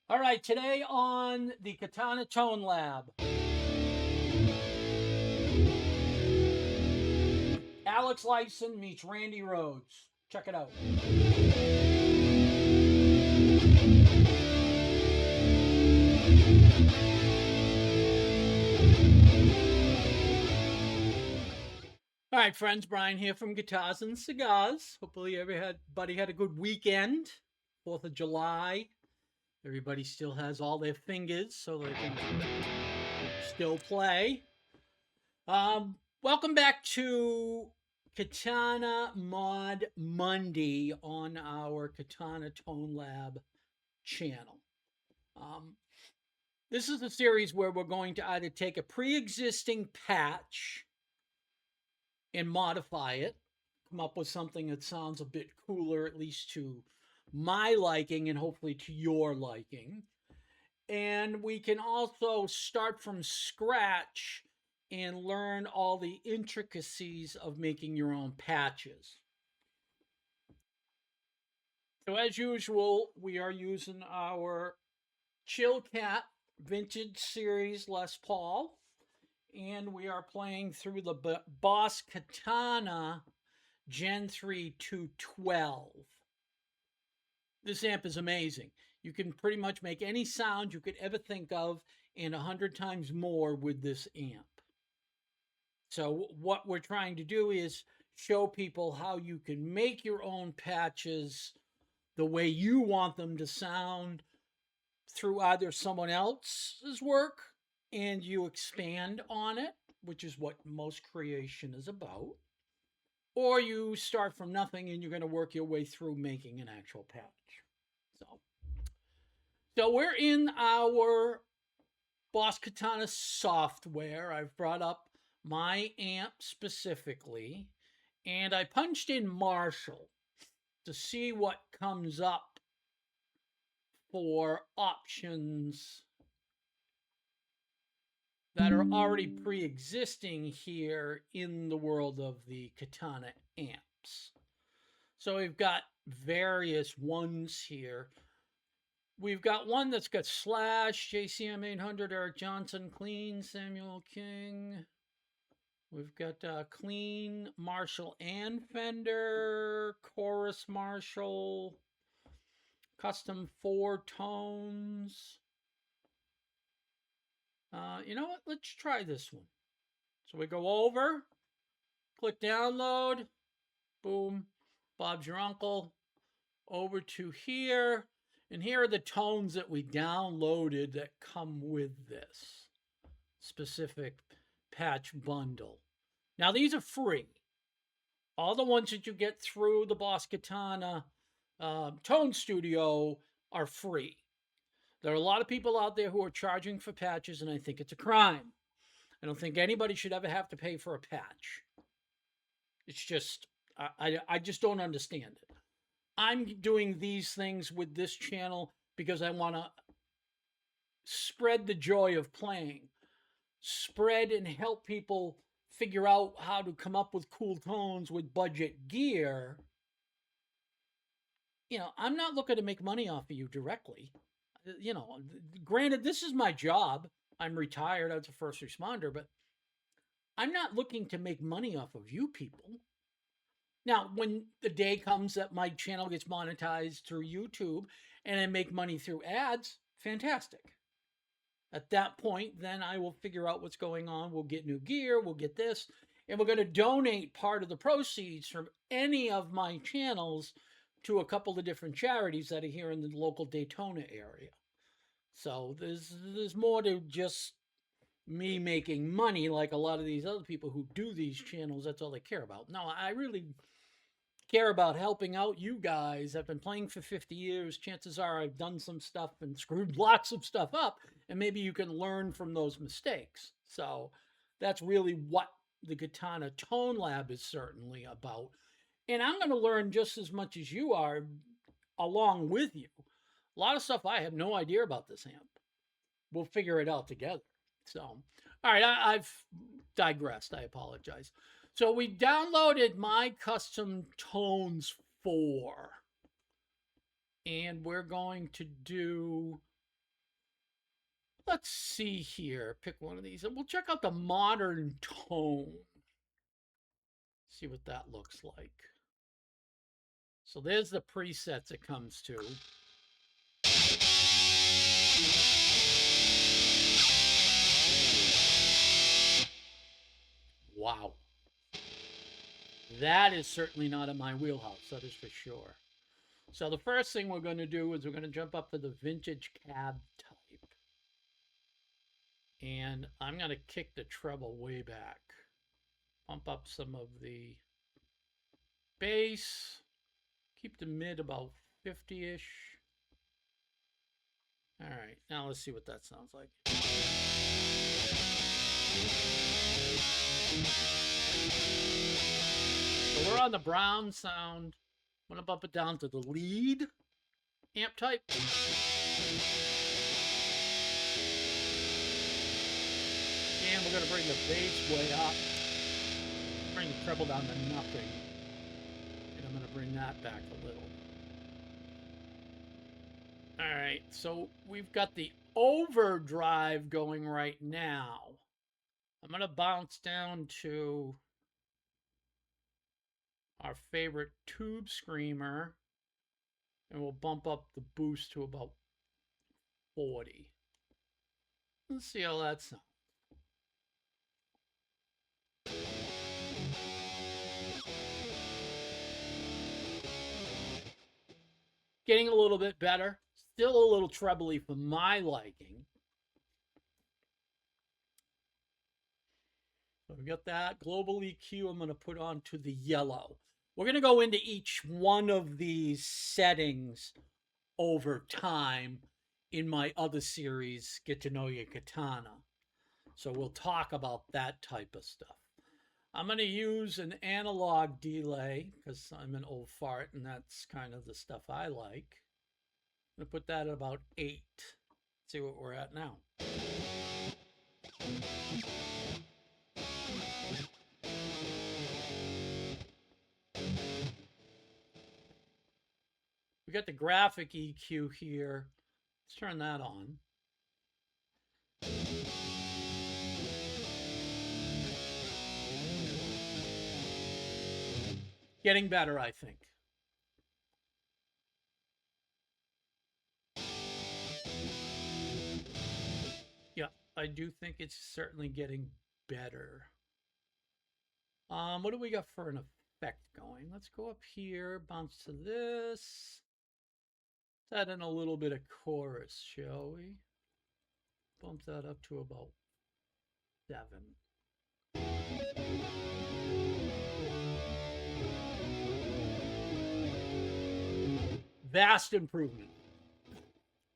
All right, today on the Katana Tone Lab, Alex Lifeson meets Randy Rhoads. Check it out. All right, friends, Brian here from Guitars and Cigars. Hopefully everybody had a good weekend. 4th of July. Everybody still has all their fingers so they can still play. Welcome back to Katana MOD Monday on our Katana Tone Lab channel. This is a series where we're going to either take a pre-existing patch and modify it, come up with something that sounds a bit cooler, at least to my liking and hopefully to your liking. And we can also start from scratch and learn all the intricacies of making your own patches. So as usual, we are using our Chill Cat Vintage Series Les Paul, and we are playing through the Boss Katana Gen 3 212. This amp is amazing. You can pretty much make any sound you could ever think of and 100 times more with this amp. So what we're trying to do is show people how you can make your own patches the way you want them to sound through either someone else's work and you expand on it, which is what most creation is about, or you start from nothing and you're going to work your way through making an actual patch. So we're in our Boss Katana software. I've brought up my amp specifically, and I punched in Marshall to see what comes up for options that are already pre-existing here in the world of the Katana amps. So we've got various ones here. We've got one that's got Slash, JCM 800, Eric Johnson, Clean, Samuel King. We've got Clean, Marshall, and Fender, Chorus Marshall, Custom 4 Tones. You know what? Let's try this one. So we go over, click download, boom, Bob's your uncle, over to here, and here are the tones that we downloaded that come with this specific patch bundle. Now these are free. All the ones that you get through the Boss Katana Tone Studio are free. There are a lot of people out there who are charging for patches, and I think it's a crime. I don't think anybody should ever have to pay for a patch. It's just, I just don't understand it. I'm doing these things with this channel because I want to spread the joy of playing, spread and help people figure out how to come up with cool tones with budget gear. You know, I'm not looking to make money off of you directly. You know, granted, this is my job. I'm retired as a first responder, but I'm not looking to make money off of you people. Now, when the day comes that my channel gets monetized through YouTube and I make money through ads, fantastic. At that point, then I will figure out what's going on. We'll get new gear, we'll get this, and we're going to donate part of the proceeds from any of my channels to a couple of different charities that are here in the local Daytona area. So there's more to just me making money like a lot of these other people who do these channels. That's all they care about. No, I really care about helping out you guys. I've been playing for 50 years. Chances are I've done some stuff and screwed lots of stuff up, and maybe you can learn from those mistakes. So that's really what the Katana Tone Lab is certainly about. And I'm going to learn just as much as you are along with you. A lot of stuff I have no idea about this amp. We'll figure it out together. So, all right, I've digressed. I apologize. So we downloaded my Custom Tones 4. And we're going to do Let's see here. Pick one of these, and we'll check out the modern tone. See what that looks like. So there's the presets it comes to. Wow. That is certainly not in my wheelhouse, that is for sure. So the first thing we're going to do is we're going to jump up to the vintage cab type. And I'm going to kick the treble way back. Pump up some of the bass. Keep the mid about 50-ish. All right, now let's see what that sounds like. So we're on the brown sound. I'm going to bump it down to the lead amp type. And we're going to bring the bass way up. Bring the treble down to nothing. And I'm going to bring that back a little. All right, so we've got the overdrive going right now. I'm going to bounce down to our favorite tube screamer, and we'll bump up the boost to about 40. Let's see how that sounds. Getting a little bit better. Still a little trebly for my liking. So we got that. Global EQ I'm going to put on to the yellow. We're going to go into each one of these settings over time in my other series, Get to Know Your Katana. So we'll talk about that type of stuff. I'm going to use an analog delay because I'm an old fart and that's kind of the stuff I like. I'm going to put that at about 8. See what we're at now. We got the graphic EQ here. Let's turn that on. Getting better, I think. Yeah, I do think it's certainly getting better. What do we got for an effect going? Let's go up here, bounce to this. Let's add in a little bit of chorus, shall we? Bump that up to about 7. Vast improvement.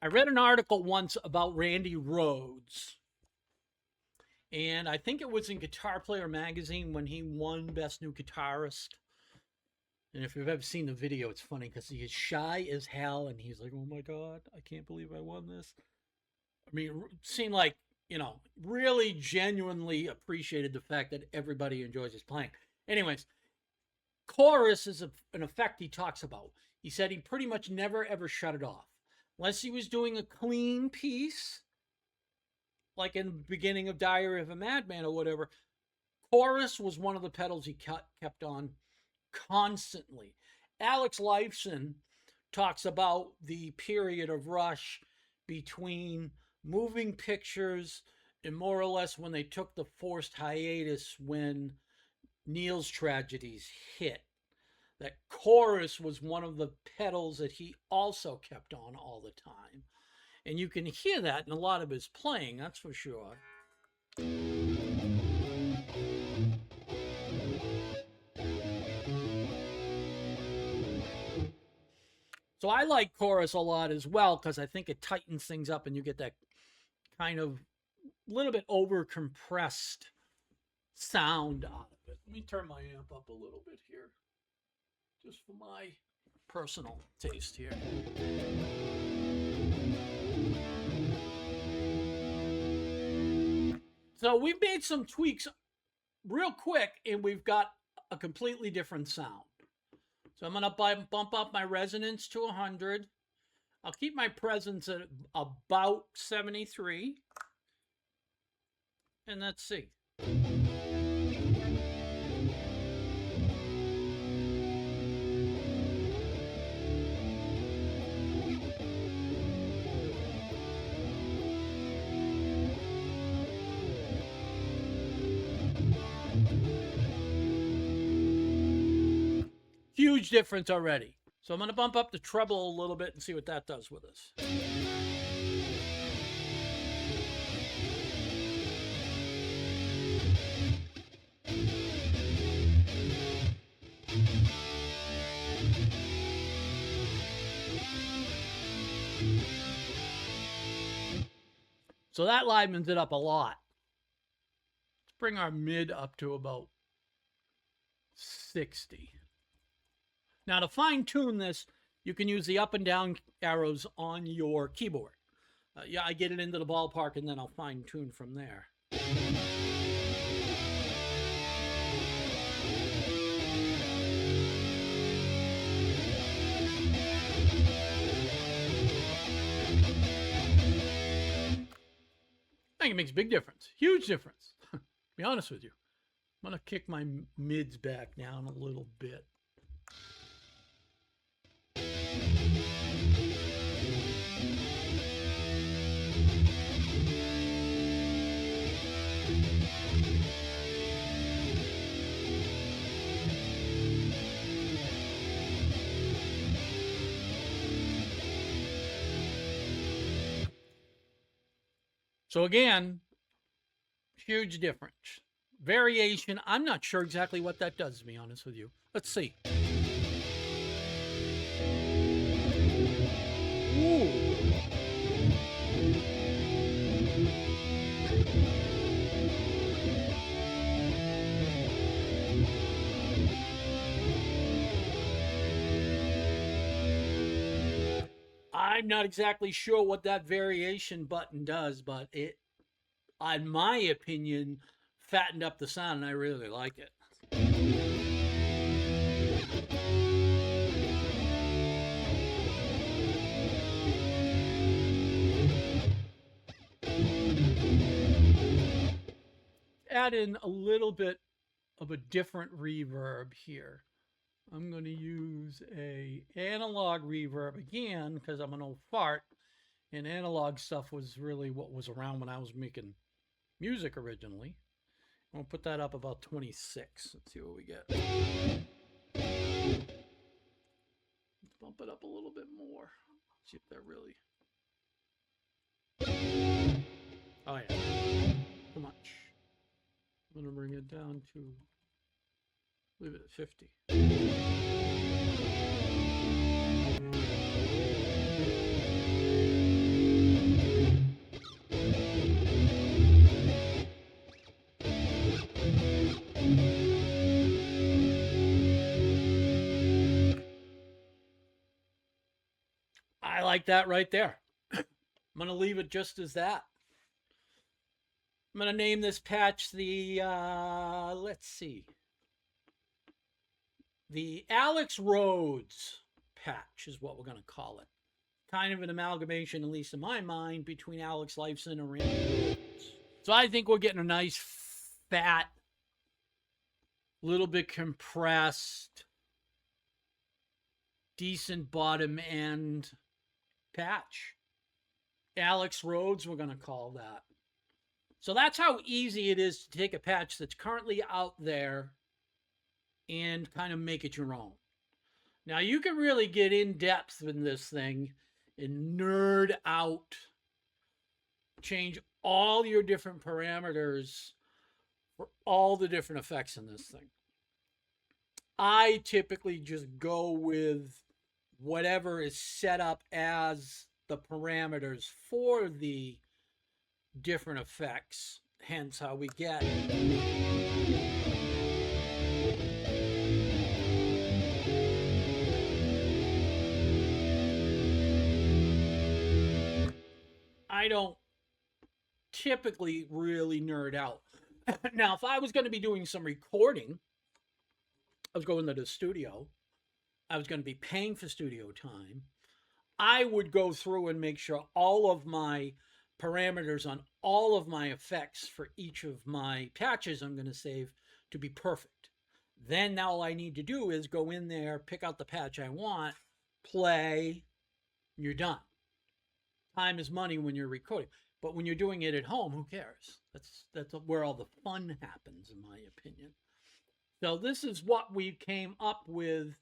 I read an article once about Randy Rhoads, and I think it was in Guitar Player magazine when he won Best New Guitarist. And if you've ever seen the video, it's funny because he is shy as hell, and he's like, "Oh my God, I can't believe I won this." I mean, it seemed like, you know, really genuinely appreciated the fact that everybody enjoys his playing. Anyways, chorus is an effect he talks about. He said he pretty much never ever shut it off. Unless he was doing a clean piece, like in the beginning of Diary of a Madman or whatever, chorus was one of the pedals he kept on constantly. Alex Lifeson talks about the period of Rush between Moving Pictures and more or less when they took the forced hiatus when Neil's tragedies hit. That chorus was one of the pedals that he also kept on all the time. And you can hear that in a lot of his playing, that's for sure. So I like chorus a lot as well because I think it tightens things up and you get that kind of little bit over compressed sound out of it. Let me turn my amp up a little bit here, just for my personal taste here. So we've made some tweaks real quick and we've got a completely different sound. So I'm going to bump up my resonance to 100. I'll keep my presence at about 73. And let's see. Huge difference already. So I'm going to bump up the treble a little bit and see what that does with us. So that livens it up a lot. Let's bring our mid up to about 60. Now to fine tune this, you can use the up and down arrows on your keyboard. Yeah, I get it into the ballpark and then I'll fine tune from there. I think it makes a big difference. Huge difference. To be honest with you. I'm going to kick my mids back down a little bit. So again, huge difference. Variation, I'm not sure exactly what that does, to be honest with you. Let's see. Ooh. I'm not exactly sure what that variation button does, but it, in my opinion, fattened up the sound, and I really like it. Add in a little bit of a different reverb here. I'm going to use a analog reverb again because I'm an old fart, and analog stuff was really what was around when I was making music originally. I'm going to put that up about 26. Let's see what we get. Let's bump it up a little bit more. See if that really... Oh yeah, too much. I'm going to bring it down to... leave it at 50. I like that right there. I'm going to leave it just as that. I'm going to name this patch the, let's see, the Alex Rhoads patch is what we're going to call it. Kind of an amalgamation, at least in my mind, between Alex Lifeson and Randy Rhoads. So I think we're getting a nice, fat, little bit compressed, decent bottom end patch. Alex Rhoads, we're going to call that. So that's how easy it is to take a patch that's currently out there and kind of make it your own. Now, you can really get in depth in this thing and nerd out, change all your different parameters for all the different effects in this thing. I typically just go with whatever is set up as the parameters for the different effects, hence how we get I don't typically really nerd out. Now, if I was going to be doing some recording, I was going to the studio, I was going to be paying for studio time, I would go through and make sure all of my parameters on all of my effects for each of my patches I'm going to save to be perfect. Then now all I need to do is go in there, pick out the patch I want, play, and you're done. Time is money when you're recording. But when you're doing it at home, who cares? That's where all the fun happens, in my opinion. So this is what we came up with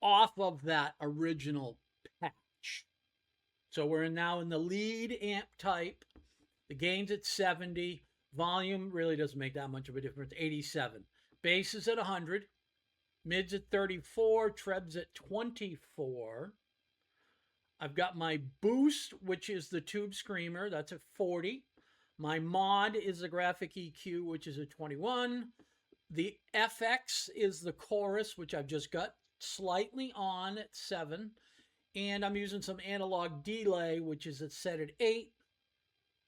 off of that original patch. So we're now in the lead amp type. The gain's at 70. Volume really doesn't make that much of a difference, 87. Bass is at 100. Mid's at 34. Treb's at 24. I've got my boost, which is the tube screamer. That's at 40. My mod is the graphic EQ, which is at 21. The FX is the chorus, which I've just got slightly on at 7. And I'm using some analog delay, which is set at 8.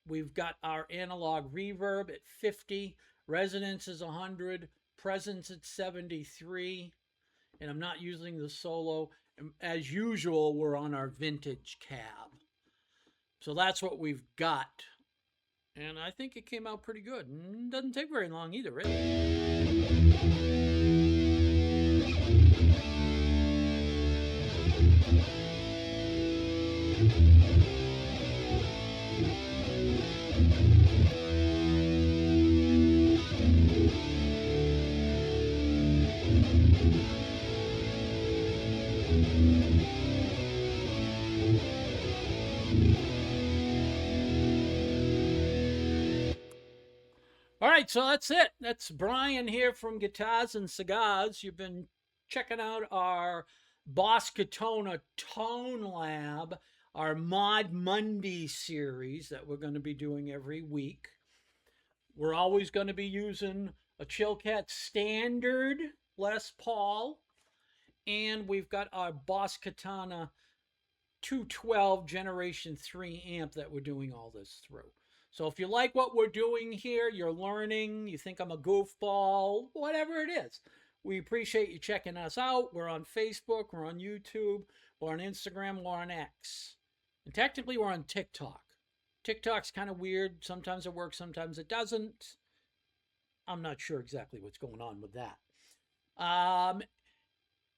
We've got our analog reverb at 50. Resonance is 100. Presence at 73. And I'm not using the solo. As usual, we're on our vintage cab. So that's what we've got. And I think it came out pretty good. Doesn't take very long either, really. All right, so that's it. That's Brian here from Guitars and Cigars. You've been checking out our Boss Katana Tone Lab, our Mod Monday series that we're going to be doing every week. We're always going to be using a Chilcat Standard Les Paul, and we've got our Boss Katana 212 Generation 3 amp that we're doing all this through. So if you like what we're doing here, you're learning, you think I'm a goofball, whatever it is, we appreciate you checking us out. We're on Facebook, we're on YouTube, we're on Instagram, we're on X. And technically we're on TikTok. TikTok's kind of weird. Sometimes it works, sometimes it doesn't. I'm not sure exactly what's going on with that.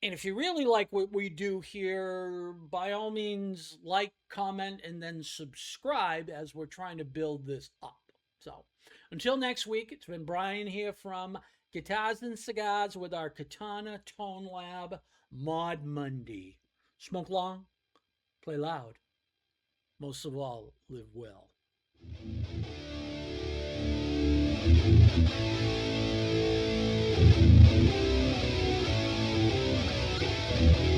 And if you really like what we do here, by all means, like, comment, and then subscribe as we're trying to build this up. So until next week, it's been Brian here from Guitars and Cigars with our Katana Tone Lab Mod Monday. Smoke long, play loud. Most of all, live well. Thank you.